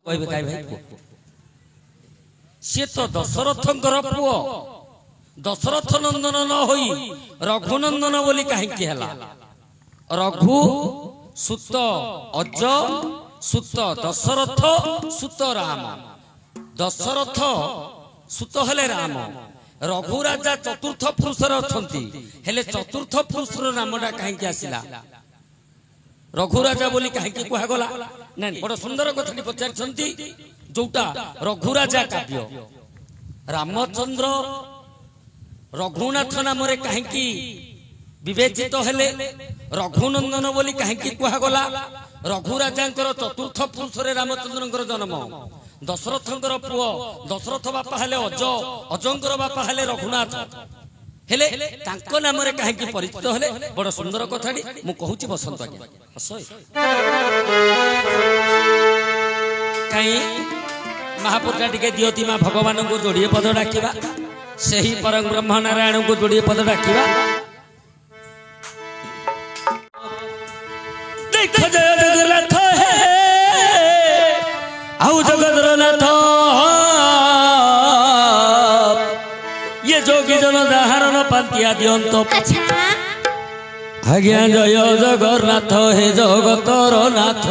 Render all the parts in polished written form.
कहबे काई भाई से तो दशरथंकर पुओ दशरथ नंदन न होई रघुनंदन बोली कहीं हला रघु सुत अज सुत दशरथ सुत राम दशरथ सुत हेले राम रघु राजा चतुर्थ पुरुषर अछंती हेले चतुर्थ पुरुषर नामटा कहीं आसिला रघु राजा बोली कहीं कह गला नहीं बड़ सुंदर कथाटी पचारि जोटा रघु राजा काव्य रामचंद्र रघुनाथ नाम कहीं विवेचित हेले रघुनंदन बोली कहीं कह गला रघु राजा चतुर्थ पुरुष रामचंद्र जन्म दशरथंकर पुओ दशरथ बापा हेले अज अजंकर बापा हेले रघुनाथ हेले तांको नाम कहीं परिचित हेले बड़ सुंदर कथाटी मु कहूची बसंत आज्ञा कहीं महापुरुषा टिके दियती माँ भगवान को जोड़िए पद डाकिबा सही परम ब्रह्म नारायण को जोड़िए पद डाकिबा देख जय जगन्नाथ है आउ जगन्नाथ ये जोगी जन दाहरण पांतिया दियंतो आज्ञा जय जगन्नाथ हे जगतर नाथ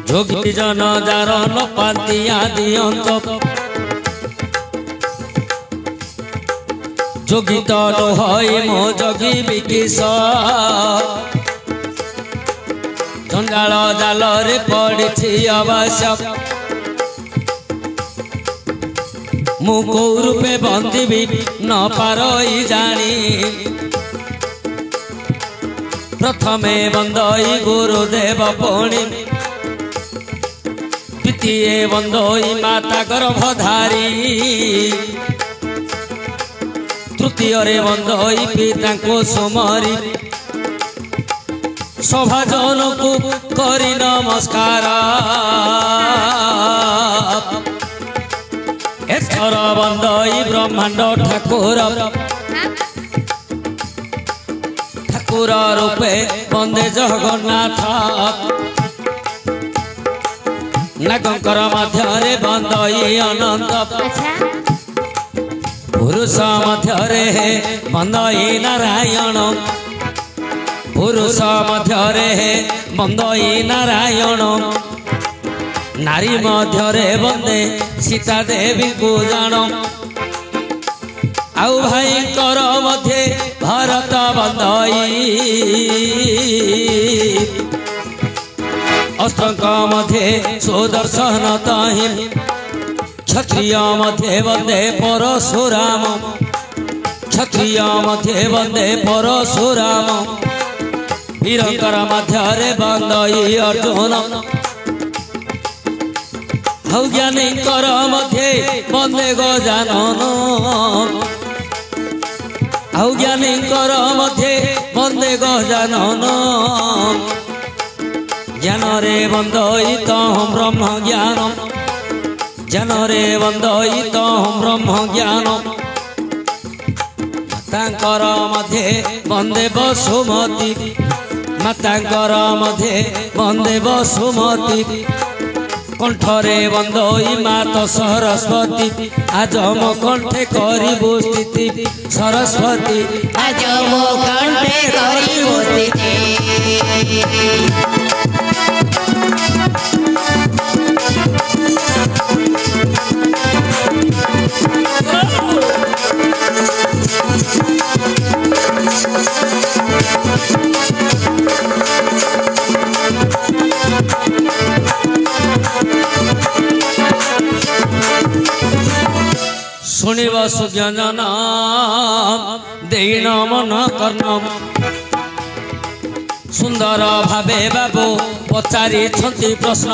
जोगी जन दाहरण पांतिया दियंतो जोगी तो हई मो जोगी बिकिस जंजाल जाल रे पड़ी अवश्य मु को रूपे बंदी न पारई जानी प्रथमे बंदई गुरुदेव पुणी द्वितीय बंदई माता गर्भधारी तृतीय रे बंदई पिता को सुमरी सभाजन को करी नमस्कार एथर बंदई ब्रह्मांड ठाकुर ठाकुर रूपे बंदे जगन्नाथ नागंकर मध्य बंदई अनंत पुरुष मध्य बंदई नारायण पुरुष मध्य बंदई नारायण नारी मध्य बंदे सीता देवी को जान आउ भाई कर मध्य भरत बंदई अस्तंक मध्य सुदर्शन ताहि क्षत्रिय मध्य वंदे परशुराम क्षत्रिय मध्य वंदे परशुराम वीरंकर मध्य बंदई अर्जुन ज्ञानी कर मध्य वंदे गजानन ज्ञानी कर मध्य वंदे गजानन ज्ञान रे वंदई तम ब्रह्म ज्ञान ज्ञान रे वंदई तम ब्रह्म ज्ञान मातांकर मध्य वंदे वसुमती मातांकर मध्य वंदे वसुमती कंठरे वंदई मात सरस्वती आज मो कंठे करिबु स्थिति सरस्वती आज मो कंठे करिबु स्थिति शुणव सुजन देन मन कर्ण सुंदर भावे बाबू पचारि प्रश्न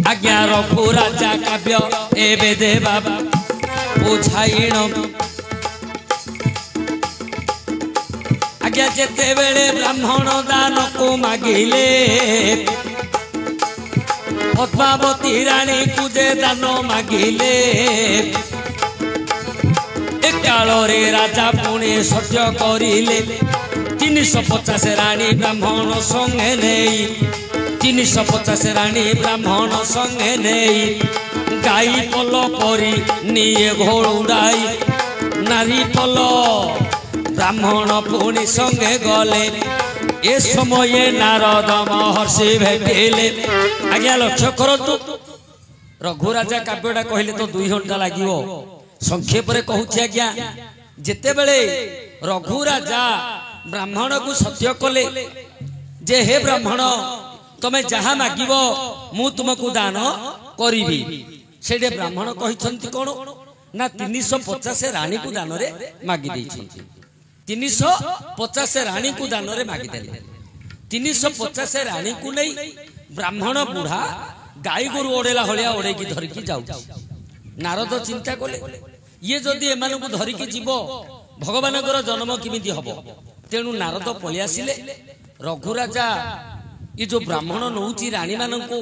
आज्ञा रघु राजा काव्य एबे दे बाबा बुझाइण आज्ञा जेते बेले ब्राह्मण दान को मागिले पद्मावती रानी पूजे दान मागिले एकाल रे राजा पुणे सह्य करिले 350 ରାଣୀ ବ୍ରାହ୍ମଣ ସଙ୍ଗେ ନେଇ 350 ରାଣୀ ବ୍ରାହ୍ମଣ ସଙ୍ଗେ ନେଇ ଗାଈ ପଲ ପରି ନିଏ ଘୋଡ଼ାଇ ନାରୀ ପଲ ବ୍ରାହ୍ମଣ ପୁଣି ସଙ୍ଗେ ଗଲେ ଏ ସମୟରେ ନାରଦ ମହର୍ଷି ଭେଟିଲେ। ଆଜ୍ଞା ଲକ୍ଷ୍ୟ କରନ୍ତୁ ରଘୁରାଜା କାବ୍ୟଟା କହିଲେ ତ 2 ଘଣ୍ଟା ଲାଗିବ ସଂକ୍ଷେପରେ କହୁଛି ଆଜ୍ଞା। ଯେତେବେଳେ ରଘୁରାଜା ବ୍ରାହ୍ମଣକୁ ସତ୍ୟ କଲେ ଯେ ହେ ବ୍ରାହ୍ମଣ ତମେ ଯାହା ମାଗିବ ମୁଁ ତୁମକୁ ଦାନ କରିବି ସେଠି ବ୍ରାହ୍ମଣ କହିଛନ୍ତି କଣ ନା 350 ରାଣୀକୁ ଦାନରେ ମାଗି ଦେଇଛନ୍ତି। 350 ରାଣୀକୁ ଦାନରେ ମାଗିଦେଲେ। 350 ରାଣୀକୁ ନେଇ ବ୍ରାହ୍ମଣ ବୁଢା ଗାଈ ଗୋରୁ ଓଡେଇଲା ଭଳିଆ ଓଡେଇକି ଧରିକି ଯାଉଛି। ନାରଦ ଚିନ୍ତା କଲେ ଇଏ ଯଦି ଏମାନଙ୍କୁ ଧରିକି ଯିବ ଭଗବାନଙ୍କର ଜନ୍ମ କେମିତି ହବ। ତେଣୁ ନାରଦ ପଳେଇ ଆସିଲେ। ରଘୁରାଜା ଏ ଯୋଉ ବ୍ରାହ୍ମଣ ନଉଛି ରାଣୀ ମାନଙ୍କୁ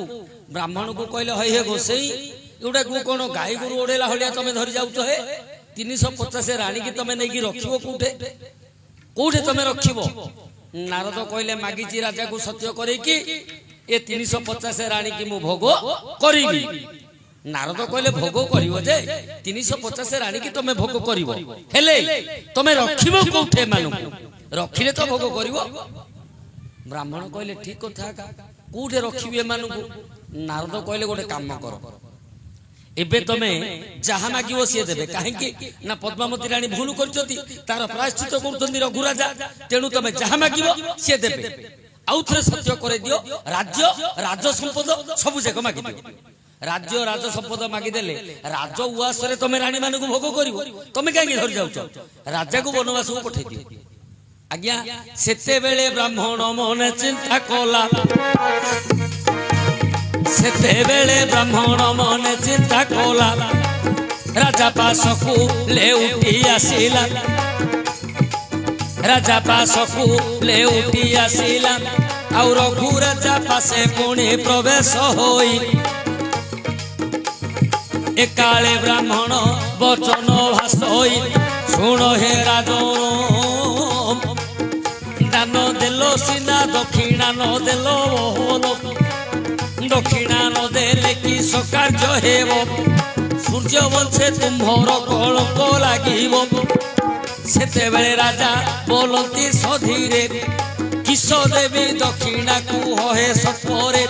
ବ୍ରାହ୍ମଣକୁ କହିଲେ ହଇ ହେ ଗୋସେଇ ଏଗୁଡାକୁ କଣ ଗାଈ ଗୋରୁ ଓଡେଇଲା ଭଳିଆ ତମେ ଧରି ଯାଉଛ ହେ 350 ରାଣୀକି ତମେ ନେଇକି ରଖିବ କୋଉଠି ତମେ ରଖିବ। ନାରଦ କହିଲେ ମାଗିଛି ରାଜାକୁ ସତ୍ୟ କରେଇକି ଏ 350 ରାଣୀକି ମୁଁ ଭୋଗ କରିବି। ନାରଦ କହିଲେ ଭୋଗ କରିବ ଯେ 350 ରାଣୀକି ତମେ ଭୋଗ କରିବ ହେଲେ ତମେ ରଖିବ କୋଉଠି ଏମାନଙ୍କୁ ରଖିଲେ ତ ଭୋଗ କରିବ। ବ୍ରାହ୍ମଣ କହିଲେ ଠିକ କଥା କୋଉଠି ରଖିବି ଏମାନଙ୍କୁ। ନାରଦ କହିଲେ ଗୋଟେ କାମ କର ଏବେ ତମେ ଯାହା ମାଗିବ ସିଏ ଦେବେ। କାହିଁକି ନା ପଦ୍ମାବତୀ ରାଣୀ ଭୁଲ କରିଛନ୍ତି ତାର ପ୍ରାୟଶ୍ଚିତ କରୁଛନ୍ତି ରଘୁରାଜା। ତେଣୁ ତମେ ଯାହା ମାଗିବ ସିଏ ଦେବେ। ଆଉ ଥରେ ସତ୍ୟ କରେଇ ଦିଅ ରାଜ୍ୟ ରାଜ ସମ୍ପଦ ସବୁ ଯାକ ମାଗିଦିଅ। ରାଜ୍ୟ ରାଜ ସମ୍ପଦ ମାଗିଦେଲେ ରାଜ ଉଆସରେ ତମେ ରାଣୀ ମାନଙ୍କୁ ଭୋଗ କରିବ। ତମେ କାହିଁକି ଧରି ଯାଉଛ ରାଜାକୁ ବନବାସକୁ ପଠେଇ ଦିଅ। ଆଜ୍ଞା ସେତେବେଳେ ବ୍ରାହ୍ମଣ ମନେ ଚିନ୍ତା କଲା ସେତେବେଳେ ବ୍ରାହ୍ମଣ ମନେ ଚିନ୍ତା କଲା ରାଜା ପାଶକୁ ଲେଉଟି ଆସିଲା ରାଜା ପାଶକୁ ଲେଉଟି ଆସିଲା ଆଉ ରଘୁରାଜା ପାଶେ ପୁଣି ପ୍ରବେଶ ହୋଇ ଏକାଳେ ବ୍ରାହ୍ମଣ ବଚନ ଭାଷୋଇ ଶୁଣ ହେ ରାଜନ ଦାନ ଦେଲ ସିନା ଦକ୍ଷିଣା ନ ଦେଲ ଦକ୍ଷିଣା ନ ଦେଲେ କି କାର୍ଯ୍ୟ ହେବ ସୂର୍ଯ୍ୟ ବଂଶେ ତୁମ୍ଭର କଳଙ୍କ ଲାଗିବ। ସେତେବେଳେ ରାଜା ବୋଲନ୍ତି ସଧୀରେ କିସ ଦେବି ଦକ୍ଷିଣାକୁ ହେ ସତ୍ପରେ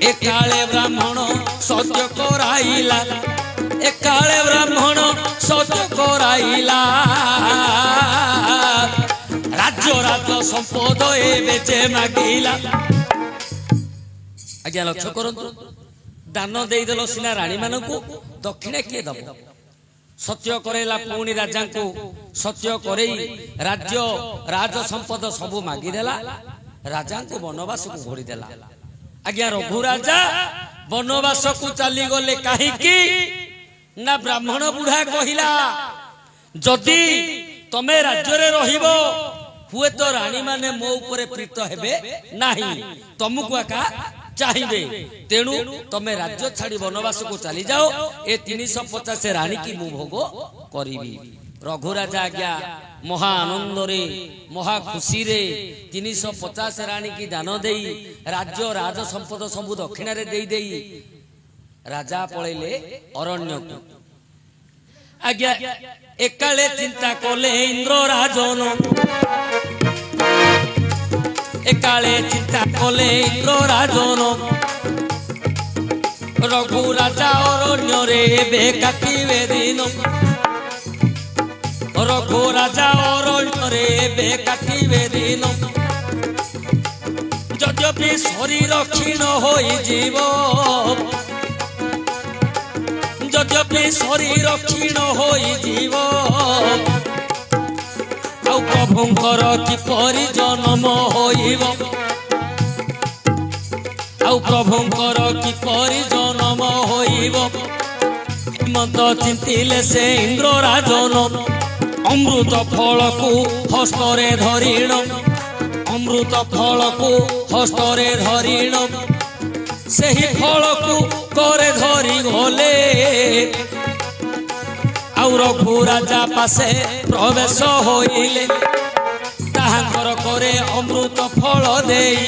ଏକାଳେ ବ୍ରାହ୍ମଣ ସତ୍ୟ କରାଇଲା ଏକାଳେ ବ୍ରାହ୍ମଣ ସତ୍ୟ କରାଇଲା ରାଜ୍ୟ ରାଜ ସମ୍ପଦ ଏବେ ଯେ ମାଗିଲା। ଆଜ୍ଞା ଲକ୍ଷ୍ୟ କରନ୍ତୁ ଦାନ ଦେଇଦେଲ ସିନା ରାଣୀ ମାନଙ୍କୁ ଦକ୍ଷିଣା କିଏ ଦବ। ସତ୍ୟ କରେଇଲା ପୁଣି ରାଜାଙ୍କୁ ସତ୍ୟ କରେଇ ରାଜ୍ୟ ରାଜ ସମ୍ପଦ ସବୁ ମାଗିଦେଲା ରାଜାଙ୍କୁ ବନବାସକୁ ଘୋଡ଼ିଦେଲା। ଆଜ୍ଞା ରଘୁରାଜା ବନବାସକୁ ଚାଲିଗଲେ କାହିଁକି ନା ବ୍ରାହ୍ମଣ ବୁଢା କହିଲା ଯଦି ତମେ ରାଜ୍ୟରେ ରହିବ ହୁଏତ ରାଣୀ ମାନେ ମୋ ଉପରେ ପ୍ରୀତ ହେବେ ନାହିଁ ତମକୁ ଏକା ଚାହିଁବେ। ତେଣୁ ତମେ ରାଜ୍ୟ ଛାଡି ବନବାସକୁ ଚାଲି ଯାଅ ଏ 350 ରାଣୀ କି ମୁଁ ଭୋଗ କରିବି। ରଘୁରାଜା ଆଜ୍ଞା ମହା ଆନନ୍ଦରେ ମହା ଖୁସିରେ 350 ରାଣୀ କି ଦାନ ଦେଇ ରାଜ୍ୟ ରାଜ ସମ୍ପଦ ସବୁ ଦକ୍ଷିଣାରେ ଦେଇ ରାଜା ପଳେଇଲେ ଅରଣ୍ୟକୁ। ଆଜ୍ଞା ଏକାଳେ ଚିନ୍ତା କଲେ ଇନ୍ଦ୍ର ରାଜନ ଏକାଳେ ଚିନ୍ତା କଲେ ଇନ୍ଦ୍ର ରାଜନ ରଘୁରାଜା ଅରଣ୍ୟରେ ଏବେ କାଟିବେ ଦିନ ରଘୁରାଜା ଅରଣ୍ୟରେ ଏବେ କାଟିବେ ଦିନ ଯଦ୍ୟପି ଶରୀର କ୍ଷୀଣ ହୋଇଯିବ ଯଦ୍ୟପି ଶରୀର କ୍ଷୀଣ ହୋଇଯିବ ଆଉ ପ୍ରଭୁଙ୍କର କିପରି ଜନ୍ମ ହୋଇବ ଆଉ ପ୍ରଭୁଙ୍କର କିପରି ଜନ୍ମ ହୋଇବ ମତ ଚିନ୍ତିଲେ ସେ ଇନ୍ଦ୍ର ରାଜନ ଅମୃତ ଫଳକୁ ହସ୍ତରେ ଧରିଣ ଅମୃତ ଫଳକୁ ହସ୍ତରେ ଧରିଣ ସେହି ଫଳକୁ করে ধরি গলে ଆଉ ରଘୁରାଜା ପାଶେ ପ୍ରବେଶ ହୋଇଲେ ତାହାଙ୍କର କରେ ଅମୃତ ଫଳ ଦେଇ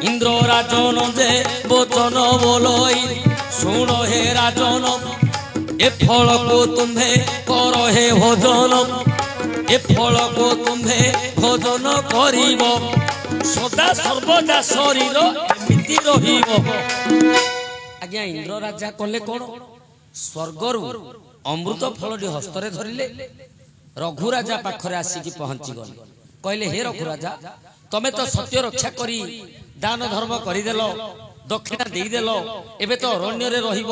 ଇନ୍ଦ୍ର ରାଜନ ଯେ ବଚନ ବୋଲଇ ଶୁଣ ହେ ରାଜନ ଏ ଫଳକୁ ତୁମ୍ଭେ କର ହେ ଭୋଜନ ଏ ଫଳକୁ ତୁମ୍ଭେ ଭୋଜନ କରିବ ସଦା ସର୍ବଦା ଶରୀର ଏମିତି ରହିବ। ଆଜ୍ଞା ଇନ୍ଦ୍ର ରାଜା କଲେ କଣ ସ୍ୱର୍ଗରୁ ଅମୃତ ଫଳଟି ହସ୍ତରେ ଧରିଲେ ରଘୁ ରାଜା ପାଖରେ ଆସିକି ପହଞ୍ଚି ଗଲେ କହିଲେ ହେ ରଘୁ ରାଜା ତମେ ତ ସତ୍ୟ ରକ୍ଷା କରି ଦାନ ଧର୍ମ କରିଦେଲ ଦକ୍ଷିଣା ଦେଇଦେଲ ଏବେ ତ ଅରଣ୍ୟରେ ରହିବ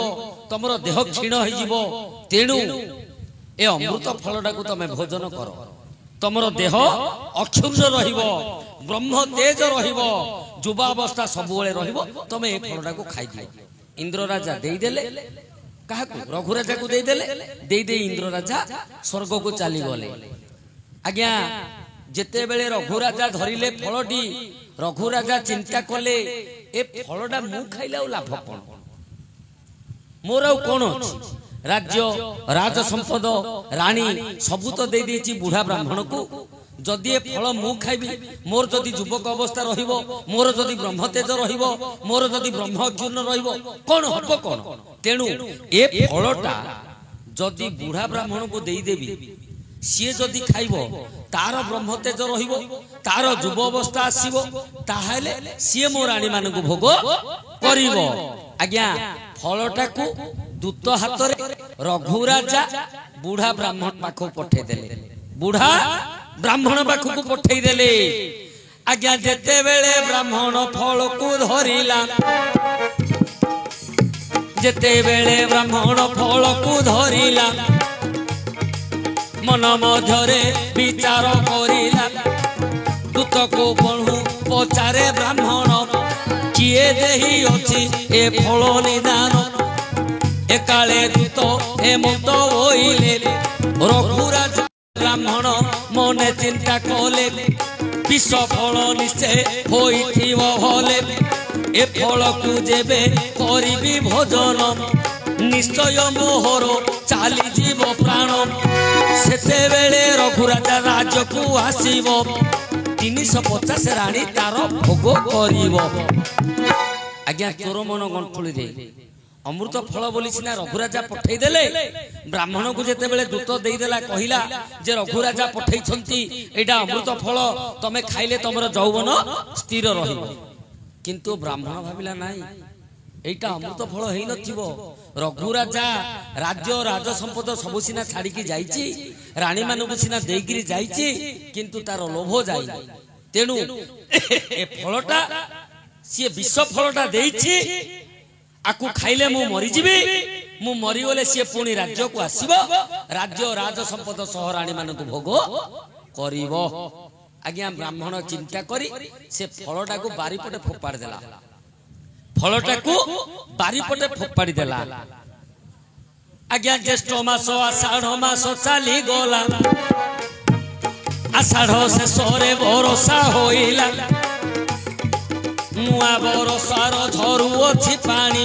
ତମର ଦେହ କ୍ଷୀଣ ହେଇଯିବ ତେଣୁ ଏ ଅମୃତ ଫଳଟାକୁ ତମେ ଭୋଜନ କର ତମର ଦେହ ଅକ୍ଷୁଣ୍ଣ ରହିବ ବ୍ରହ୍ମ ତେଜ ରହିବ ଯୁବାବସ୍ଥା ସବୁବେଳେ ରହିବ ତମେ ଏ ଫଳଟାକୁ ଖାଇଦିଅ। ଇନ୍ଦ୍ର ରାଜା ଦେଇଦେଲେ କାହାକୁ ରଘୁ ରାଜାକୁ ଦେଇଦେଲେ ଦେଇ ଇନ୍ଦ୍ର ରାଜା ସ୍ୱର୍ଗକୁ ଚାଲିଗଲେ। ଆଜ୍ଞା ଯେତେବେଳେ ରଘୁ ରାଜା ଧରିଲେ ଫଳଟି ରଘୁ ରାଜା ଚିନ୍ତା କଲେ ଏ ଫଳଟା ମୁଁ ଖାଇଲେ ଆଉ ଲାଭ କଣ ମୋର ଆଉ କଣ ଅଛି ରାଜ୍ୟ ରାଜ ସମ୍ପଦ ରାଣୀ ସବୁ ତ ଦେଇଦେଇଛି ବୁଢା ବ୍ରାହ୍ମଣକୁ ଯଦି ଏ ଫଳ ମୁଁ ଖାଇବି ମୋର ଯଦି ଯୁବକ ଅବସ୍ଥା ରହିବ ମୋର ଯଦି ବ୍ରହ୍ମତେଜ ରହିବ ମୋର ଯଦି ବ୍ରହ୍ମ ଅକ୍ଷୁର୍ଣ୍ଣ ରହିବ କଣ ହବ କଣ ତେଣୁ ଏ ଫଳଟା ଯଦି ବୁଢା ବ୍ରାହ୍ମଣକୁ ଦେଇଦେବି ସିଏ ଯଦି ଖାଇବ ତାର ବ୍ରହ୍ମତେଜ ରହିବ ତାର ଯୁବ ଅବସ୍ଥା ଆସିବ ତାହେଲେ ସିଏ ମୋ ରାଣୀ ମାନଙ୍କୁ ଭୋଗ କରିବ। ଆଜ୍ଞା ଫଳଟାକୁ ଦୂତ ହାତରେ ରଘୁ ରାଜା ବୁଢା ବ୍ରାହ୍ମଣ ପାଖକୁ ପଠେଇଦେଲେ ବୁଢା ବ୍ରାହ୍ମଣ ପାଖକୁ ପଠେଇଦେଲେ। ଆଜ୍ଞା ଯେତେବେଳେ ବ୍ରାହ୍ମଣ ଫଳକୁ ଧରିଲା ଯେତେବେଳେ ବ୍ରାହ୍ମଣ ଫଳକୁ ଧରିଲା ମନ ମଧ୍ୟରେ ବିଚାର କରିଲା ଦୂତକୁ ବଣୁ ପଚାରେ ବ୍ରାହ୍ମଣ କିଏ ଦେହି ଅଛି ଏ ଫଳ ନିଦାନ ଏକାଳେ ଦୂତ ଏମନ୍ତ ହୋଇଲେ ରଘୁ ରାଜା ବ୍ରାହ୍ମଣ ମନେ ଚିନ୍ତା କଲେ ବିଷ ଫଳ ନିଶ୍ଚୟ ହୋଇଥିବ ଭଲେ ଏ ଫଳକୁ ଯେବେ କରିବି ଭୋଜନ ନିଶ୍ଚୟ ମୋହର ଚାଲିଯିବ ପ୍ରାଣ ସେତେବେଳେ ରଘୁ ରାଜା ରାଜକୁ ଆସିବ 350 ରାଣୀ ତାର ଭୋଗ କରିବ। ଆଜ୍ଞା ଚୋର ମନ ଗଣ୍ଠୁଳିରେ ଅମୃତ ଫଳ ବୋଲି ସିନା ରଘୁ ରାଜା ପଠେଇ ଦେଲେ ବ୍ରାହ୍ମଣକୁ ଯେତେବେଳେ ଦୂତ ଦେଇଦେଲା କହିଲା ଯେ ରଘୁ ରାଜା ପଠେଇଛନ୍ତି ଏଇଟା ଅମୃତ ଫଳ ତମେ ଖାଇଲେ ତମର ଯୌବନ ସ୍ଥିର ରହିବ କିନ୍ତୁ ବ୍ରାହ୍ମଣ ଭାବିଲା ନାହିଁ এইটা অমৃত ফল হই নথিব রঘু রাজা রাজ্য রাজ সম্পদ সবু সিনা ছাড়িকি যাইছি রানী মানুষ সিনা দেইকি যাইছি কিন্তু তার লোভ যাই তেণু এ ফলটা সি বিষ ফলটা দেইছি আকু খাইলে মু মরিଯିବି মু মরিগলে সি পুনি রাজ্যকু আসিব রাজ্য রাজ সম্পদ সহ রানী মানুষ ভোগ করিব। আজ্ঞা ব্রাহ্মণ চিন্তা করি সে ফলটাকু বারিপটে ফোপাড়ি দেলা ফলটাকু বারিপটে ফোপাড়ি দেলা। আজ্ঞা জ্যেষ্ঠ মাস আষাঢ় মাস চালি গলা আষাঢ় শেষরে বরষা হইলা নুয়া বরষার ঝরু অছি পানি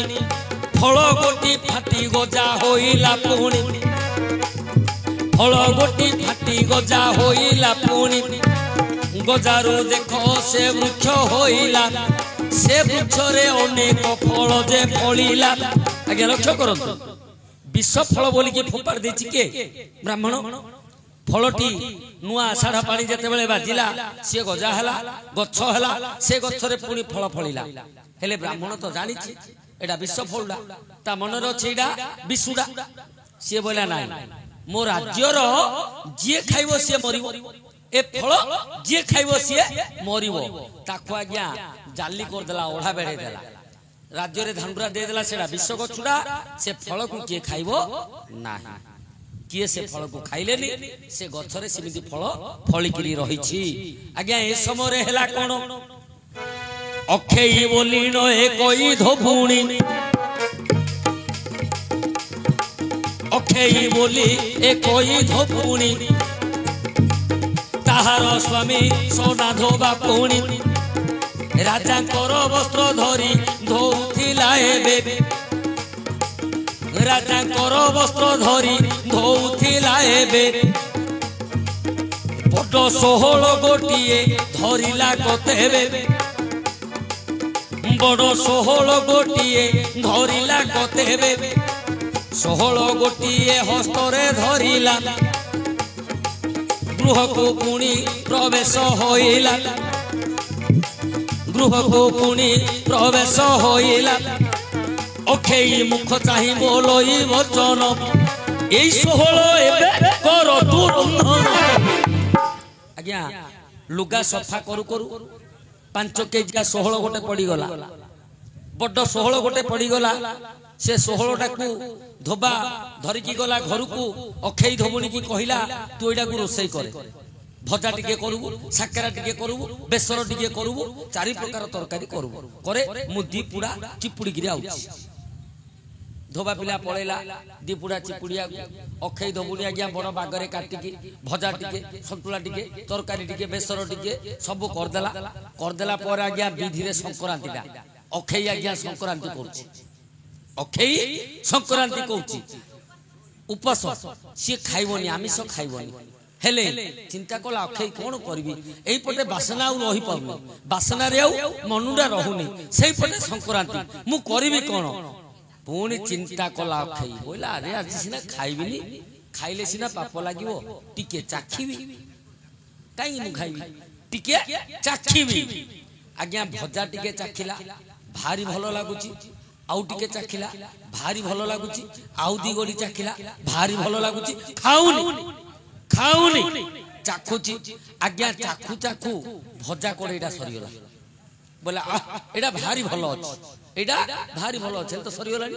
ফল গোটি ফাটি গজা হইলা পুনি ফল গোটি ফাটি গজা হইলা পুনি গজারু দেখ সে বৃক্ষ হইলা সে বৃক্ষরে অনেক ফল যে ফলিলা। আজ্ঞা লক্ষ্য করন্তু বিষ ফল বলিকি ফোপাড়ি দেইছি কে ব্রাহ্মণ ফলটি নুয়া আষাঢ় পানি যেতেবেলে বাজিলা সে গজা হেলা গছ হেলা সে গছরে পুনি ফল ফলিলা হেলে ব্রাহ্মণ তো জানিছি এটা বিষ ফলটা তা মনের আছে এটা বিশুটা সে বলা নাই মো রাজ্যর যিয়ে খাইব সে মরিব এ ফল যিয়ে খাইব সে মরিব তাকু আজ্ঞা জালি করদেলা ওঢ়া বেড়ে দেলা রাজ্যরে ধানগুড়া দিয়ে দেলা সেটা বিষ গছুটা সে ফলকু কিয়ে খাইব না কিয়ে সে ফলকু খাইলেনি সে গছরে সেমিতি ফল ফলিকিরি রহিছি। আজ্ঞা এ সময় হেলা কোন অক্ষেই বলি নয় কই ধপুনি অক্ষেই বলি এ কই ধপুনি তাহার স্বামী সোনা ধোবা পুনি রাজাঙ্কর বস্ত্র ধরি ধৌথিলা এবে রাজাঙ্কর বস্ত্র ধরি ধৌথিলা এবে বড ଉଡ 16 ଗୋଟିଏ ଧରିଲା କତେବେ ବଡ଼ 16 ଗୋଟିଏ ଧରିଲା କତେବେ 16 ଗୋଟିଏ ହସ୍ତରେ ଧରିଲା ଗୃହକୁ ପୁଣି ପ୍ରବେଶ ହୋଇଲା ଗୃହକୁ ପୁଣି ପ୍ରବେଶ ହୋଇଲା ଅଖେଇ ମୁଖ ଚାହିଁ ବୋଲଇ ବଚନ ଏଇ 16 ଏବେ କର ତୁ ରନ୍ଧନ। ଆଜ୍ଞା ଲୁଗା ସଫା କରୁ କରୁ 5 କେଜିଆ 16 ଗୋटे ପଡ଼ିଗଲା ବଡ଼ 16 ଗୋटे ପଡ଼ିଗଲା से 16टाକୁ ଧୋବା ଧରିକି ଗଲା ଘରକୁ ଅଖେଇ ଧୋବୁଣି କି କହିଲା ତୁ ଏଇଟାକୁ ରୋଷେଇ करे भजा टिके करबू साकेरा टिके करबू बेसर टिके करबू 4 प्रकार तरकारी करबू करे मु दी पुडा चिपुडी गिरी आउची धोबा पिला पळेला दी पुडा चिपुडिया अखई धोबुडी आज्ञा बड़ बागरे काटिकी भजा टिके संतुला टिके तरकारी टिके बेसर टिके सब करदेला पर आज्ञा विधि रे संक्रांतिटा अखई आज्ञा संक्रांति करछि अखई संक्रांति कहछि उपास सी खाइबनी आमिष खाइबनी हेले चिंता कला अखई कोन करबी एई पटे बासना आ रही पाउनी बासना रे आ मनुडा रहुनी सेई पटे संक्रांति मु करबी कोन पुणी चिंता कला अखई बोला अरे आज सिना खाइबिनी खाइले सिना पाप लागिवो टिके चाखीबी काई मु खाइबी टिके चाखीबी आज्ञा भजा टिके चाखिला भारी भलो लागुची आउ टिके चाखिला भारी भलो लागुची आउ दी गोडी चाखिला भारी भलो लागुची खाउनी चाखुची आज्ञा चाखु चाखु भजा कोड़ेटा सरीगला बोला एडा भारी भलो अछि एडा भारी भलो अछि तो सरीगला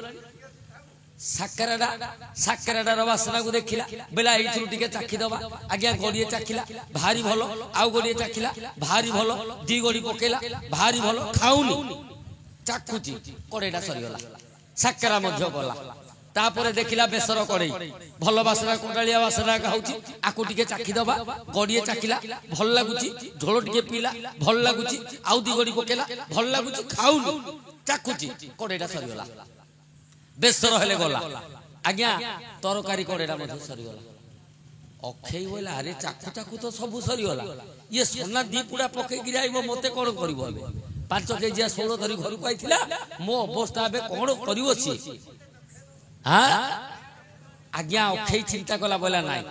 साकराडा रवासना को देखिला बेला एथुरु टिके चाखी दबा आज्ञा गोडिए चाखिला भारी भलो आउ गोडिए चाखिला भारी भलो दी गोडी पकेला भारी भलो खाउनी चाखुची कोड़ेटा सरीगला साकरा मध्य गला तापर देखिला बेसर कड़े भल बासना कोटालिया बासना खाऊची आकु टिके चाखी दबा गड़िए चाखिला भल लागुची झोल टिके पीला भल लागुची आउ दी गड़ी पकेला भल लागुची खाउनी चाखुची कोड़ेटा सरीगला बेसर हेले गला आज्ञा तरकारी कोड़ेटा मध्य सरीगला अखई बोला अरे चाखु चाखु तो सब सरीगला ये सोना दी पुडा पके गिराइबो मते कोन करिवो अबे 5 केजिया 16 धरी घर को आइथिला मो अवस्था अबे कोन करिवो छी हाँ आज्ञा अखई चिंता कला बोला नाई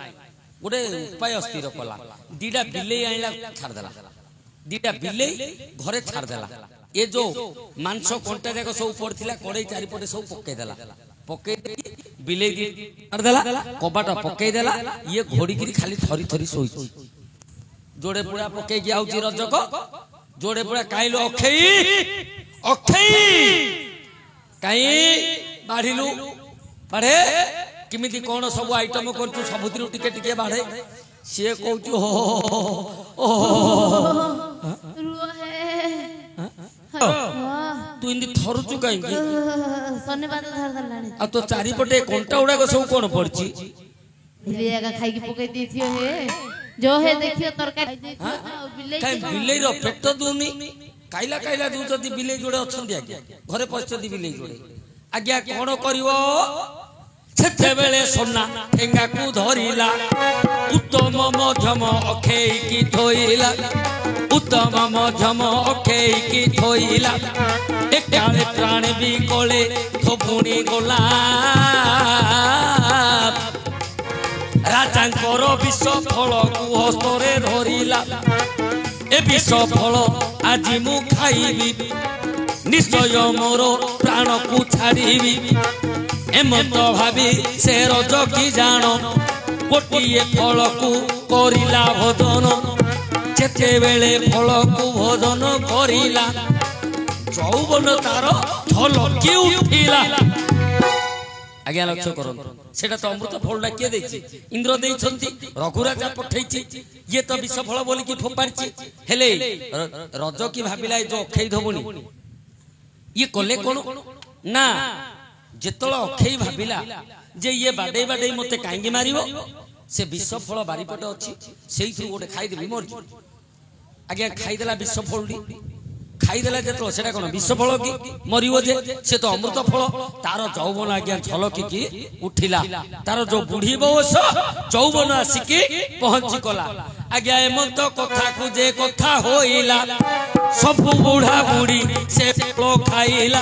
गोटे उपाय स्थिर कला दीटा बिलेई आइला छाड़देला दीटा बिलेई घरे छाड़देला ये जो मांस कंटा जाक सब पड़थिला कड़ई चारिपटे सब पक्के देला पक्के बिलेई छाड़देला कबाट पक्के देला ये घोड़ी गिरी खाली थरी थरी सोई जोड़े पुड़ा पक्के गया आउची रजक जोड़े पुड़ा काइलो अखई अखई काई बाढ़िलु बढ़े किमिति कौन सब आइटम करछु सबुतिर टिके टिके बढ़े से कहछु हो तू इंदी थरुचु काई की धन्यवाद धर दलानी आ तो चारि पटे कोंटा उडा को सब कोन पड़छि बिलेगा खाई की पकई देथियो हे जो हे देखियो तरकारी देखियो बिलेई बिलेई रो पेट दुनी काइला काइला दू जदी बिलेई जोड़े अछंदी आज्ञा घरे पछती बिलेई जोड़े आज्ञा कोन करिवो सेते बेले सोना ठेंगा को धरिला उत्तम मध्यम अखई की थोइला उत्तम मध्यम अखई की थोइला एकाले प्राण भी कोले थोपुणी गोला राजांकर विष फल को हस्तरे धरिला ए विष फल आज मु खाइबी निश्चय मोर प्राण को छाड़ीबी एमत भावी से रज की जान गोटे फल को करिला भोजन जेते बेले फल को भोजन करिला यौवन तार झलकी उठिला आज्ञा लक्ष्य करंतु सेटा तो अमृत फलटा किए देछि इंद्र देइछंती रघुराजा पठैछि ये तो विष फल बोली की फोपारछि हेले रज की भाबिला जो अखई धबुनी ये कले कोन ना जेतळ अखई भाबिला जे ये बाडे बाडे मते कांगी मारिबो से विष फल बारीपटे अछि सेइथु गोटे खाइ देबी मरजि आज्ञा खाइ देला विष फलडी खाइ देला जेतळ सेटा कोन विष फल की मरिबो जे से तो अमृत फल तार यौवन आज्ञा झलकी की उठिला तार जो बुढ़ी बयस यौवन आसिकी पहुंची कला आज्ञा एमत कथा को जे कथा होइला सब बुढ़ा बुढ़ी से फल खाइला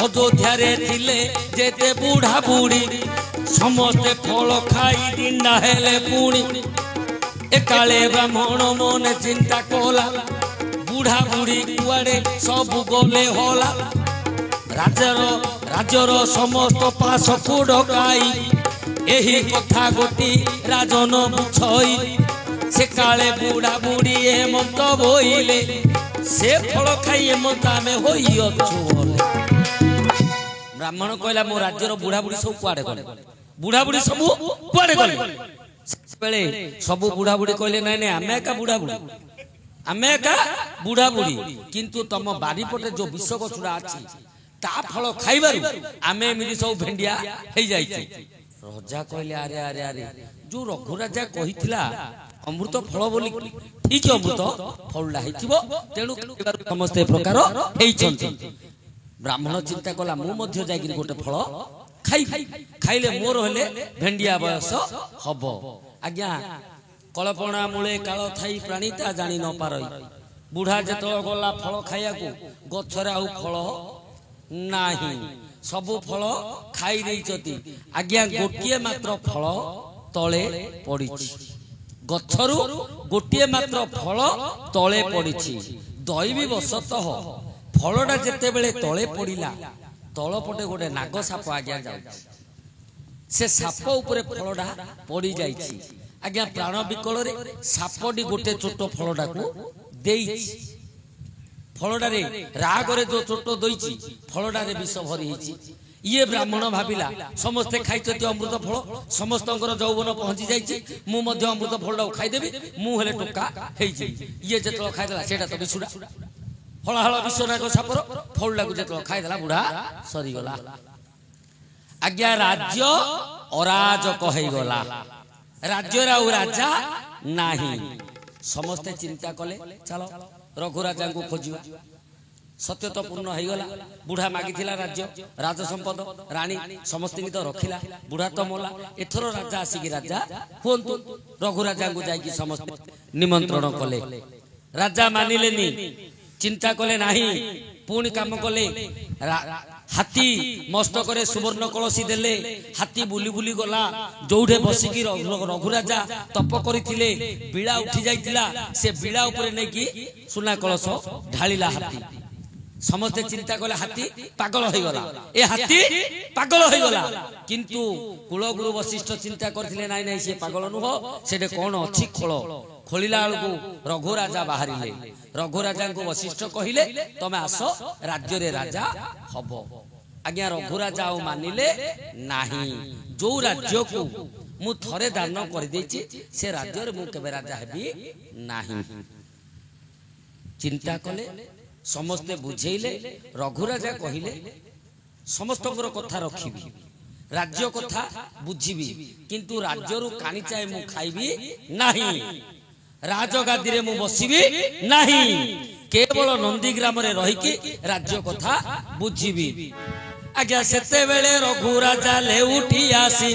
अयोध्या रे थिले जेते बुढ़ा बुढ़ी समस्ते फल खाई दिना हेले पुणी एकाले ब्राह्मण मन चिंता कला बुढ़ा बुढ़ी कुआड़े सब गले होला राजर समस्त पास को डकाई एही कथा गोटी राजन बुझई से काले बुढ़ा बुढ़ी हेमंत बोइले से फल खाई हेमंत आमे होई अछु ब्राह्मण कहला मो राज्यर बुढ़ा बुढ़ी सब कुआड़े गले बुढ़ा बुढ़ी सब कुआड़े गले बेले सब बुढ़ा बुढ़ी कहले नहीं नहीं आमे का बुढ़ा बुढ़ी आमे का बुढ़ा बुढ़ी किंतु तम बारीपटे जो विष गछुड़ा अछि ता फल खाइबारु आमे एमिति सब भेंडिया हे जाइछि राजा कहले अरे अरे अरे जो रघुराजा कहिथिला अमृत फल बोली ठीक अमृत फलडा हेतिबो तेणु समस्त प्रकार हेइछन्ति ब्राह्मण चिंता कला मु मध्य जागिर गोटे फल खाई खाइले मोर हेले भेंडिया बयस हबो आज्ञा कल्पना मूले काल थाई प्राणीता जानी न पारई बुढ़ा जेतल गला फल खाइया को गछरे आउ फल नाही सबु फल खाई देइछति आज्ञा गोटिए मात्र फल तळे पडिछि गछरु गोटिए मात्र फल तळे पडिछि दैवी वशतः फलडा जेते बेले तळे पडिला तळ पटे गोटे नाग साप आज्ञा जाउछि से साप ऊपर फलडा पड़ी जाइछि आज्ञा प्राण विकल रे सापडी गोटे छोट फलडा को देइछि फलडा रे राग रे जो छोट दोइछि फलडा रे विष भरी हिछि ये ब्राह्मण भाविला समस्ते खाइछति अमृत फल समस्तंकर जौवन पहुंची जाइछि मु मध्य अमृत फलडा खाइ देबी मु हेले टोका हेइछि ये जेतलो खाइ देला सेटा तो बिसुडा हळहळ विषनाग सापर फलडा को जेतलो खाइ देला बुढ़ा सरी गला आज्ञा राज्य अराजक होइ गला राज्य राउ राजा नाही समस्ते चिंता कले चलो रघुराजा को खोजिबा सत्य तो पूर्ण हो गला बुढ़ा मागिथिला राज्य राज संपद रानी समस्त तो रखिला बुढ़ा तो मोला एथर राजा आसिकी राजा हुंतु रघुराजा को जाई समस्त निमंत्रण कले राजा मानिलेनी चिंता कले नाही पुणी काम कले हाथी मस्तक रे सुवर्ण कलसी देले हाथी बुली बुली गला जोठे बसिकी रघुराजा तप करिथिले बीड़ा उठी जाइतिला से बीड़ा ऊपर नै कि सुना कलश ढालिला हाथी समस्ते चिंता कले हाथी पागल हो गला ए हाथी पागल हो गला किंतु कुलगुरु वशिष्ठ चिंता करथिले नाइ नाइ से पागल नुह सेटे कोन अछि खोल खोलिला को रघुराजा बाहरिले रघुराजा को वशिष्ठ कहिले तमे आसो राज्य रे राजा हबो आज्ञा रघुराजा ओ मानिले नाही जो राज्य को मु थरे दान कर देछि से राज्य रे मु केबे राजा हेबी नाही चिंता कले समस्ते बुझेइले रघुराजा कहिले समस्त कथा रखिबी राज्य कथा बुझिबी किंतु राज्य रु कानी चाहे मु खाइबी नाही राजगादी रे मु बसिबी नाही केवल नंदीग्राम रे रही कि राज्य कथा बुझिबी आज्ञा सेते बेले रघुराजा ले उठी आसी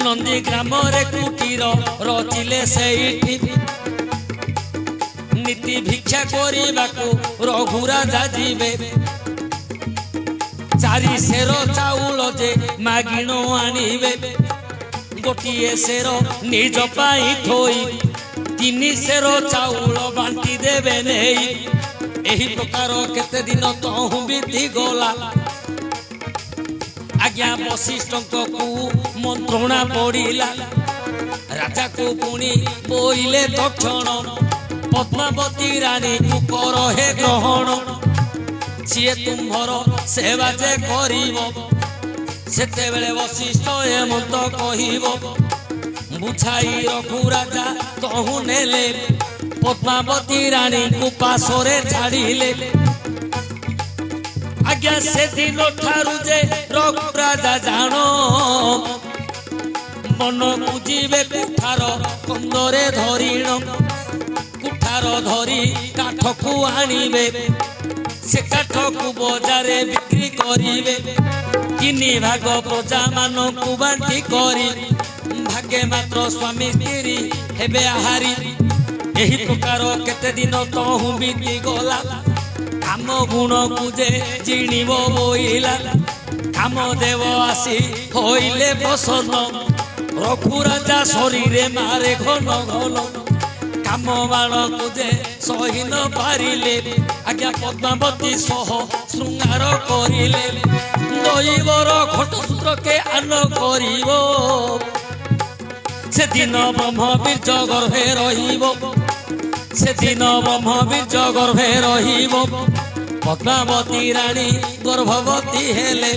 नंदीग्राम रे कुटीर रचिले सेइठी नीति भिक्षा करिबाकू रघुराजा जीवे चारि सेर चाउल जे मागिनो आनिबे गोटिए सेर निज पाई थोई तीन सेर चाउल बांटी देबे नहीं एही प्रकार केते दिन तहु बीती गला आज्ञा वशिष्ठ को मंत्रणा पड़िला राजा को पुणी बोइले तक्षण पद्मावती रानी को कर हे ग्रहण सी तुम्हर सेवा जे करिवो सेते बेले वशिष्ठ हेमंत कहिबो बुझाई रघुराजा तहु नेले पद्मावती रानी को पासरे छाड़िले आज्ञा से दिन ठारू जे रघुराजा जानो मन बुझिबे कुठार कंदरे धरिण कुठार धरी काठ को आनिबे से काठ को बजारे बिक्री करिबे तीन भाग प्रजा मान को बांटी करी भाग ସାଙ୍ଗେ ମାତ୍ର ସ୍ୱାମୀ ସ୍ତ୍ରୀ ହେବେ ଆହାରି। ଏହି ପ୍ରକାର କେତେ ଦିନ ତହୁଁ ବିତି ଗଲା। କାମ ଗୁଣକୁ ଯେ ଚିଣିବ ବୋଇଲା। କାମଦେବ ଆସି ହୋଇଲେ ପ୍ରସନ୍ନ। ରଘୁରାଜା ଶରୀରେ ମାରେ ଘନ ଘନ। କାମ ବାଣକୁ ଯେ ସହି ନ ପାରିଲେ ଆଜ୍ଞା ପଦ୍ମାବତୀ ସହ ଶୃଙ୍ଗାର କରିଲେ। ଦୈବର ଖଟସୂତ୍ର କେ ଆନ କରିବ। ସେଦିନ ବ୍ରହ୍ମ ବୀର୍ଯ୍ୟ ଗର୍ଭେ ରହିବ। ସେଦିନ ବ୍ରହ୍ମ ବୀର୍ଯ୍ୟ ଗର୍ଭେ ରହିବ। ପଦ୍ମାବତୀ ରାଣୀ ଗର୍ଭବତୀ ହେଲେ।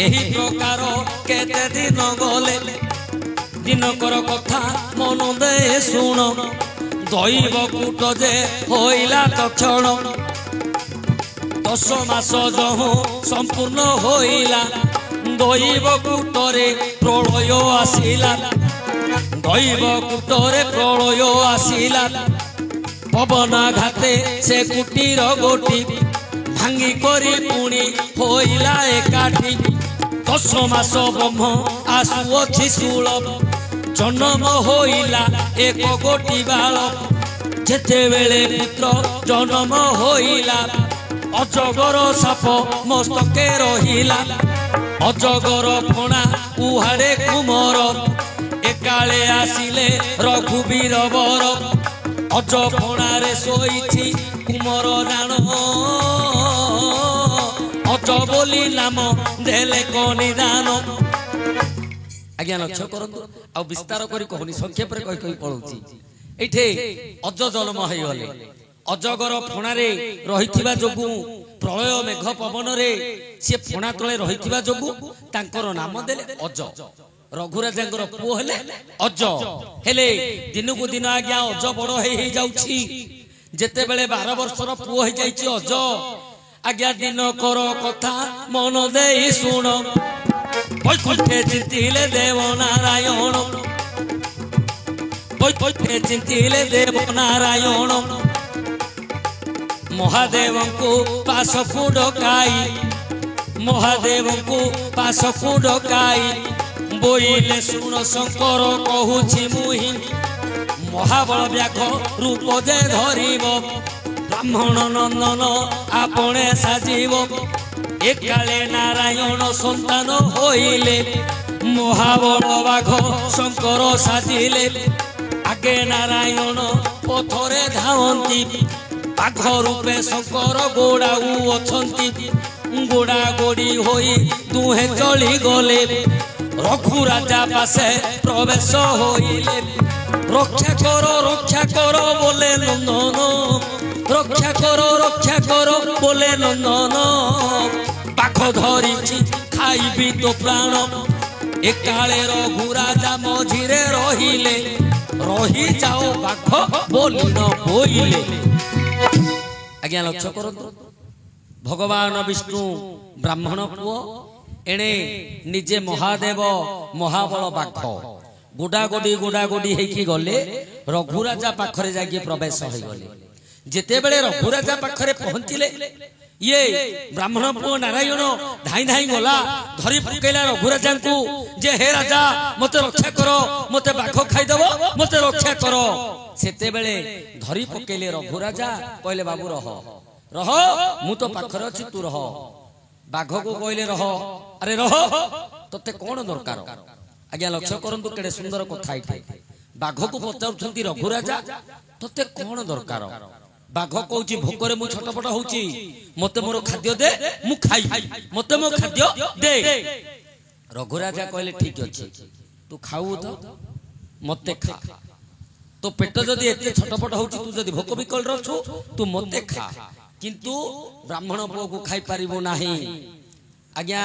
ଏହି ପ୍ରକାର କେତେ ଦିନ ଗଲେ। ଦିନକର କଥା ମନ ଦେଇ ଶୁଣ। ଦୈବ କୂଟ ଯେ ହୋଇଲା ତକ୍ଷଣ। 10 ମାସ ଯହୁଁ ସମ୍ପୂର୍ଣ୍ଣ ହୋଇଲା। ଦୈବ କୂଟରେ ପ୍ରଳୟ ଆସିଲା। ଦୈବ କୂଟରେ ପ୍ରଳୟ ଆସିଲା। ପବନାଘାତେ ସେ କୁଟୀର ଗୋଟି ଭାଙ୍ଗି କରି ପୁଣି ହୋଇଲା ଏକାଠି। 10 ମାସ ବ୍ରହ୍ମ ଆସୁଅଛି ଶୂଳ। ଜନ୍ମ ହୋଇଲା ଏକ ଗୋଟି ବାଳ। ଯେତେବେଳେ ପୁତ୍ର ଜନ୍ମ ହୋଇଲା ଅଜଗର ସାପ ମସ୍ତକେ ରହିଲା। ଅଜଗର ଫଣା ଉହାଡ଼େ କୁମର। ଏକାଳେ ଆସିଲେ ରଘୁବୀର ବର। ଅଜ ଫଣାରେ ଶୋଇଛି କୁମର ରାଣ। ଅଜ ବୋଲି ନାମ ଦେଲେ କନିଦାନ। ଆଜ୍ଞା ଲକ୍ଷ୍ୟ କରନ୍ତୁ। ଆଉ ବିସ୍ତାର କରି କହୁନି, ସଂକ୍ଷେପରେ କହି କହି ପଳଉଛି। ଏଇଠି ଅଜ ଜନ୍ମ ହେଇଗଲେ। ଅଜଗର ଫଣାରେ ରହିଥିବା ଯୋଗୁ ପ୍ରଳୟ ମେଘ ପବନରେ ସେ ଫଣା ତଳେ ରହିଥିବା ଯୋଗୁ ତାଙ୍କର ନାମ ଦେଲେ ଅଜ। ରଘୁରାଜାଙ୍କର ପୁଅ ହେଲେ ଅଜ। ହେଲେ ଦିନକୁ ଦିନ ଆଜ୍ଞା ଅଜ ବଡ ହେଇ ଯାଉଛି। ଯେତେବେଳେ 12 ବର୍ଷର ପୁଅ ହେଇଯାଇଛି ଅଜ, ଆଜ୍ଞା ଦିନକର କଥା ମନ ଦେଇ ଶୁଣ। ବୈକୁଣ୍ଠେ ଚିନ୍ତିଲେ ଦେବ ନାରାୟଣ। ବୈକୁଣ୍ଠେ ଚିନ୍ତିଲେ ଦେବ ନାରାୟଣ। ମହାଦେବଙ୍କୁ ପାଶକୁ ଡକାଇ। ମହାଦେବଙ୍କୁ ପାଶକୁ ଡକାଇ ବୋଇଲେ ଶୁଣ ଶଙ୍କର କହୁଛି ମୁହିଁ। ମହାବଳ ବ୍ୟାଘ ରୂପ ଯେ ଧରିବ। ବ୍ରାହ୍ମଣ ନନ୍ଦନ ଆପଣେ ସାଜିବ। ଏକାଳେ ନାରାୟଣ ସନ୍ତାନ ହୋଇଲେ। ମହାବଳ ବାଘ ଶଙ୍କର ସାଜିଲେ। ଆଗେ ନାରାୟଣ ପଥରେ ଧାଉଁନ୍ତି। ବାଘ ରୂପେ ଶଙ୍କର ଗୋଡ଼ାଉ ଅଛନ୍ତି। ଗୋଡ଼ା ଗୋଡ଼ି ହୋଇ ଦୁହେଁ ଚଳିଗଲେ। ରଘୁରାଜା ପାଶେ ପ୍ରବେଶ ହୋଇଲେ। ରକ୍ଷା କର ବୋଲେ ନନ୍ଦନ। ରକ୍ଷା କର ବୋଲେ ନନ୍ଦନ। ବାଘ ଧରିଛି ଖାଇବି ତୋ ପ୍ରାଣ। ଏକାଳେ ରଘୁରାଜା ମଝିରେ ରହିଲେ। ରହିଯାଅ ବାଘ ବୋଲି ନ ବୋଇଲେ। ଆଜ୍ଞା ଲକ୍ଷ୍ୟ କରନ୍ତୁ। ଭଗବାନ ବିଷ୍ଣୁ ବ୍ରାହ୍ମଣ ପୁଅ। ଏଣେ ନିଜେ ମହାଦେବ ମହାବଳ ବାଘ ଗୋଡାଗୋଡି ହେଇକି ଗଲେ। ରଘୁରାଜା ପାଖରେ ଯାଇକି ପ୍ରବେଶ ହେଇଗଲେ। ଯେତେବେଳେ ରଘୁରାଜା ପାଖରେ ପହଞ୍ଚିଲେ, ଇଏ ବ୍ରାହ୍ମଣ ପୁଅ ନାରାୟଣ ଧାଇଁ ଧାଇଁ ଗଲା। ଧରି ପକେଇଲା ରଘୁରାଜାଙ୍କୁ ଯେ ହେ ରାଜା ମତେ ରକ୍ଷା କର। ମତେ ବାଘ ଖାଇଦବ, ମତେ ରକ୍ଷା କର। ସେତେବେଳେ ଧରି ପକେଇଲେ ରଘୁରାଜା। କହିଲେ ବାବୁ ରହ ରହ, ମୁଁ ତ ପାଖରେ ଅଛି, ତୁ ରହ। ବାଘକୁ କହିଲେ ରହ। ଆରେ ରହ, ତତେ କଣ ଦରକାର? ଆଜ୍ଞା ଲକ୍ଷ୍ୟ କରନ୍ତୁ କେଡେ ସୁନ୍ଦର କଥା ଏଇଠି। ବାଘକୁ ପଚାରୁଛନ୍ତି ରଘୁରାଜା ତତେ କଣ ଦରକାର? ବାଘ କହୁଛି ଭୋକରେ ମୁଁ ଛଟପଟ ହଉଛି। ମତେ ମୋର ଖାଦ୍ୟ ଦେ, ମୁଁ ଖାଇବି। ମତେ ମୋ ଖାଦ୍ୟ ଦେ। ରଘୁରାଜା କହିଲେ ଠିକ ଅଛି, ତୁ ଖାଉ ତ, ମତେ ଖା। ତୋ ପେଟ ଯଦି ଏତେ ଛଟପଟ ହଉଛି, ତୁ ଯଦି ଭୋକ ବିକଳରେ ଅଛୁ, ତୁ ମତେ ଖା। କିନ୍ତୁ ବ୍ରାହ୍ମଣ ପୁଅକୁ ଖାଇ ପାରିବୁ ନାହିଁ। ଆଜ୍ଞା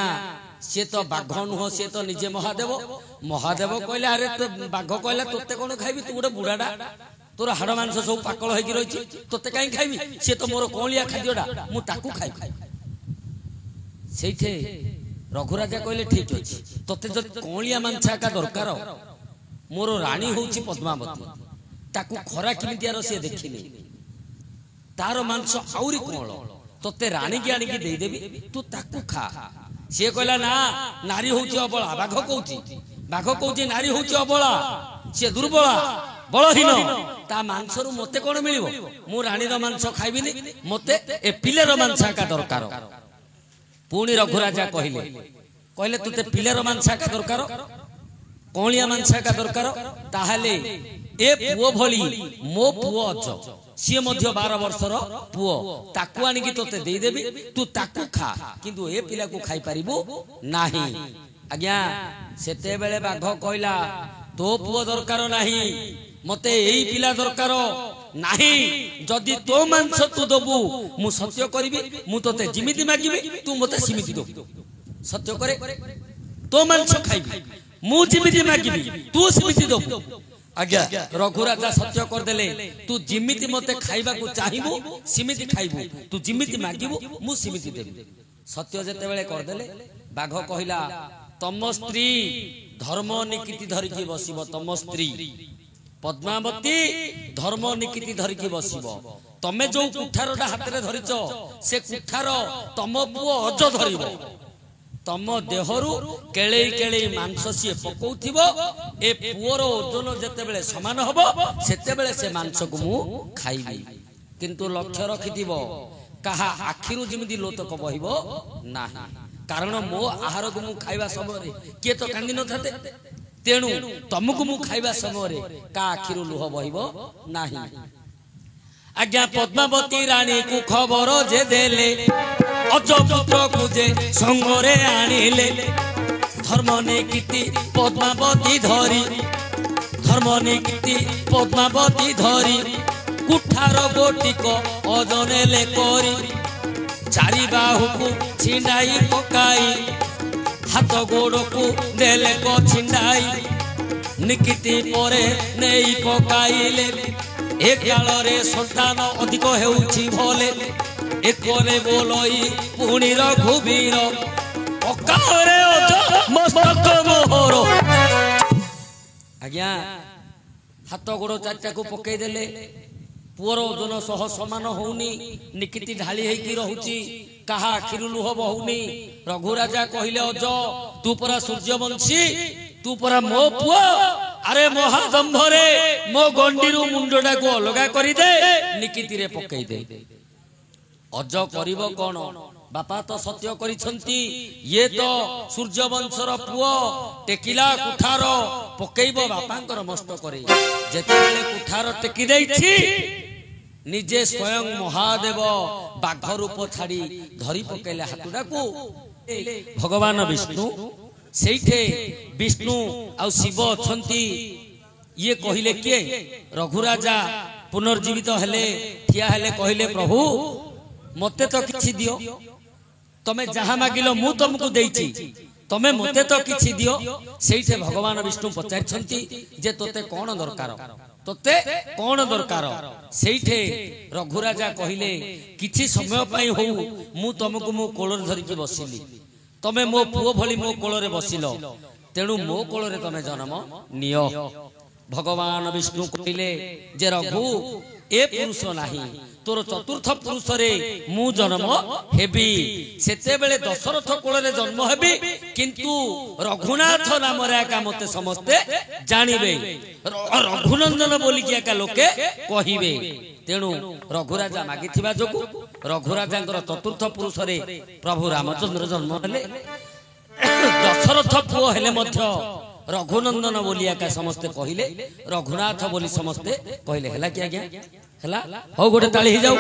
ସିଏ ତ ବାଘ ନୁହଁ, ସିଏ ତ ନିଜେ ମହାଦେବ। ମହାଦେବ କହିଲେ ଆରେ ତ ବାଘ କହିଲା ତୋତେ କଣ ଖାଇବି? ତୁ ଗୋଟେ ବୁଢାଟା, ତୋର ହାଡ ମାଂସ ସବୁ ପାକଳ ହେଇକି ରହିଛି, ତୋତେ କାହିଁ ଖାଇବି? ସିଏ ତ ମୋର କଅଁଳିଆ ଖାଦ୍ୟଟା, ମୁଁ ତାକୁ ଖାଇବି। ସେଇଠି ରଘୁରାଜା କହିଲେ ଠିକ ଅଛି, ତତେ ଯଦି କଅଁଳିଆ ମାଂସ ଏକା ଦରକାର, ମୋର ରାଣୀ ହଉଛି ପଦ୍ମାବତୀ। ତାକୁ ଖରା କେମିତିଆର ସିଏ ଦେଖିନି। ତାର ମାଂସ ଆହୁରି କଅଁଳ। ତତେ ରାଣୀକି ଆଣିକି ଦେଇଦେବି, ତୁ ତାକୁ ଖା। ସିଏ କହିଲା ନା, ନାରୀ ହଉଛି ଅବଳା। ବାଘ କହୁଛି बाघ कौच नारी हूँ अबला सी दुर्बला बलहीन ता मांसरू मते कौन मिल मु रानी मांस खाइबी मते ए पिलेर मांस एका दरकार पुणी रघुराजा कहले कहले तुते पिलेर मांस एका दरकार कौलिया मांस एका दरकार ताहले ए पुओ भली मो पुओ अज सी 12 वर्षर पुओ ताकू आनिकी तोते दे देबी तू ताकू खा किंतु ए पिला को खाई परिबो नाही आज्ञा सेते बेले बाघ कहला तो पुओ दरकार नाही मते एई पिला दरकार नाही जदि तो मांस तू दबु मु सत्य करिबी मु तोते जिमिति मागिबी तू मते सिमिति दबु सत्य करे तो मांस खाइबी मु जिमिति मागिबी तू सिमिति दबु आज्ञा रघुराजा सत्य कर देले तू जिमिति मते खाइबा को चाहिबू सिमिति खाइबू तू जिमिति मागिबू मु सिमिति देबी सत्य जेते बेले कर देले बाघ कहिला तम स्त्री धर्म निकिति धरिकी बसिब तम स्त्री पद्मावती धर्म निकिति धरिकी बसिब तमे जो कुठारटा हाथ रे धरिच से कुठार तम पुओ अज धरिब तम देहरु केले केले मांस सी पकौथिबो ए पुओर ओजन जेते बेले समान हबो सेते बेले से मांस को मु खाइबी किंतु लक्ष्य रखिथिबो कहा आखिरु जिमिति लोतक बहिबो नाही कारण मो आहार को मु खाइबा समय रे के तो कांदी न थाते तेणु तुमको मु खाइबा समय रे का आखिरु लुह बहिबो नाही आज्ञा पद्मावती रानी को खबर जे देले अज पुत्र को जे संगरे आनिले धर्म निकिति पद्मावती धरी धर्म निकिति पद्मावती धरी कुठार गोटिक अजनेले करी चारि बाहु को छिंडाई पकाई हाथ गोड़ को देले को छिंडाई निकिति परे नेई पकाइले एक कालरे संतान अधिक हेउछि भले एकरे बोलई पुणी रघुवीर पकारे अज मस्तक मोहर आज्ञा हाथ गोड़ चारटा को पकई देले पुअर ओजन सह समान होउनी निकिति ढाली हेकी रहुची कहा आखिरु लुह बहुनी रघुराजा कहिले अज तू परा सूर्यवंशी तू परा मो पुओ अरे महादंभरे मो गंडीरु मुंडटा को अलगा करी दे निकिति रे पकई दे अज करिवो कोन बापा तो सत्य करिसंती ये तो सूर्यवंशर पुओ टेकिला कुठार पकईबो बापांकर मस्त करे जेते बेले कुठार टेकी देछि निजे स्वयं महादेव बाघ रूप छाड़ी धरी पकेले हाथुडा को भगवान विष्णु सेठे विष्णु आ शिव अछंती ये कहिले के रघुराजा पुनर्जीवित हेले ठिया हेले कहिले प्रभु मते तो किछि दियो तमे जहा मागिलो मु तुमको देइछि तमे मते तो किछि दियो सेठे भगवान विष्णु पचारछंती जे तोते कोन दरकार तोते कोन दरकार सेठे रघुराजा कहिले किछि समय पई हो मु तुमको मो कोलर धरि के बसिली तमे मो पुओ भली मो कोलरे बसिलो तेणु मो कोलरे तमे जन्म नियो भगवान विष्णु कहिले जे रघु ए पुरुष नाही तोर चतुर्थ पुरुष रे मु जन्म हेबी सेते बेले दशरथ कोलरे जन्म हेबी किंतु रघुनाथ नाम रे का मते समस्ते जानिबे रघुनंदन बोली के का लोके कहिबे तेणु रघुराजा मागिथिबा जोगु रघुराजांकर चतुर्थ पुरुष रे प्रभु रामचंद्र जन्म हेले दशरथ पुओ हेले मध्य रघुनंदन बोलिया का समस्ते कहिले रघुनाथ बोली समस्ते कहिले हला कि आज्ञा हला हो गोटे ताली ही जाऊ।